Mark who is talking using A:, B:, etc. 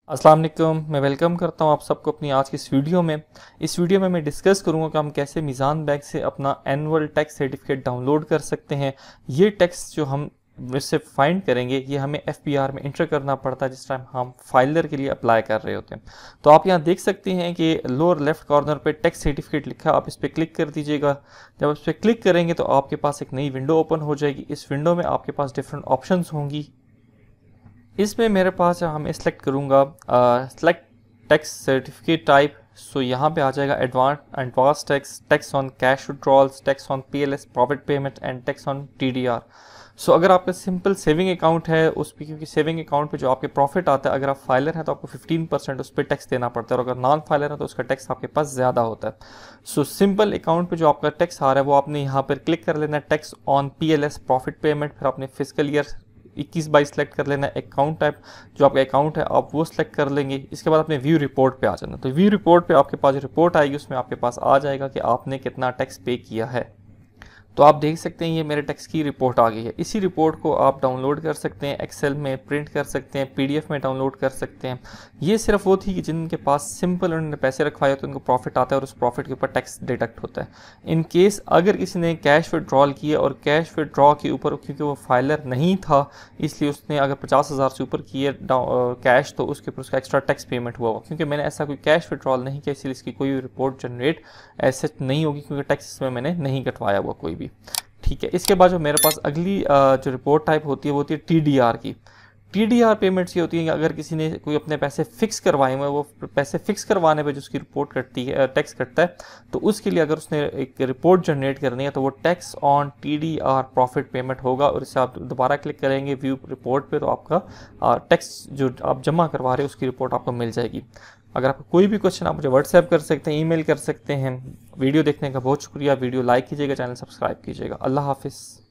A: अस्सलाम वालेकुम। मैं वेलकम करता हूं आप सबको अपनी आज की इस वीडियो में मैं डिस्कस करूंगा कि हम कैसे मीज़ान बैंक से अपना एनुअल टैक्स सर्टिफिकेट डाउनलोड कर सकते हैं। ये टैक्स जो हम इससे फाइंड करेंगे ये हमें एफपीआर में इंटर करना पड़ता है जिस टाइम हम फाइलर के लिए अप्लाई कर रहे होते हैं। तो आप यहाँ देख सकते हैं कि लोअर लेफ्ट कॉर्नर पे टैक्स सर्टिफिकेट लिखा है, आप इस पर क्लिक कर दीजिएगा। जब इस पर क्लिक करेंगे तो आपके पास एक नई विंडो ओपन हो जाएगी। इस विंडो में आपके पास डिफरेंट ऑप्शंस होंगी। इसमें मेरे पास मैं सेलेक्ट करूँगा select tax certificate type. So यहाँ पे आ जाएगा advance tax, tax on cash withdrawals, tax on PLS profit payment and tax on TDR. So अगर आपका सिंपल सेविंग अकाउंट है उस पर, क्योंकि सेविंग अकाउंट पे जो आपके प्रॉफिट आता है, अगर आप फाइलर हैं तो आपको 15% उस पर टैक्स देना पड़ता है, और अगर नॉन फाइलर है तो उसका टैक्स आपके पास ज़्यादा होता है। सो सिंपल अकाउंट पे जो आपका टैक्स आ रहा है वो आपने यहाँ पर क्लिक कर लेना है, tax on PLS profit payment. फिर आपने फिजिकल ईयर 21-22 सेलेक्ट कर लेना है। अकाउंट टाइप जो आपका अकाउंट है आप वो सिलेक्ट कर लेंगे। इसके बाद अपने व्यू रिपोर्ट पे आ जाना। तो व्यू रिपोर्ट पे आपके पास जो रिपोर्ट आएगी उसमें आपके पास आ जाएगा कि आपने कितना टैक्स पे किया है। तो आप देख सकते हैं ये मेरे टैक्स की रिपोर्ट आ गई है। इसी रिपोर्ट को आप डाउनलोड कर सकते हैं, एक्सेल में प्रिंट कर सकते हैं, पीडीएफ में डाउनलोड कर सकते हैं। ये सिर्फ वो थी कि जिनके पास सिंपल उन्होंने पैसे रखवाए होते हैं उनको प्रॉफिट आता है और उस प्रॉफिट के ऊपर टैक्स डिडक्ट होता है। इन केस अगर किसी ने कैश विड्रॉल किया और कैश विड्रॉ के ऊपर क्योंकि वो फाइलर नहीं था इसलिए उसने अगर 50,000 से ऊपर किए कैश तो उसके ऊपर उसका एक्स्ट्रा टैक्स पेमेंट हुआ। क्योंकि मैंने ऐसा कोई कैश विड्रॉल नहीं किया इसलिए इसकी कोई रिपोर्ट जनरेट ऐसे नहीं होगी, क्योंकि टैक्स इसमें मैंने नहीं कटवाया हुआ कोई भी। ठीक है, इसके बाद जो मेरे पास अगली जो रिपोर्ट टाइप होती है वो होती है टीडीआर की। टीडीआर पेमेंट्स ये होती है कि अगर किसी ने कोई अपने पैसे फिक्स करवाए हुए वो पैसे फिक्स करवाने पे जो उसकी रिपोर्ट कटती है, टैक्स कटता है, तो उसके लिए अगर उसने एक रिपोर्ट जनरेट करनी है तो वो tax on TDR profit payment होगा। और इससे आप दोबारा क्लिक करेंगे व्यू रिपोर्ट पे तो आपका टैक्स जो आप जमा करवा रहे हो उसकी रिपोर्ट आपको मिल जाएगी। अगर आपको कोई भी क्वेश्चन आप मुझे व्हाट्सएप कर सकते हैं, ईमेल कर सकते हैं। वीडियो देखने का बहुत शुक्रिया। वीडियो लाइक कीजिएगा, चैनल सब्सक्राइब कीजिएगा। अल्लाह हाफिज़।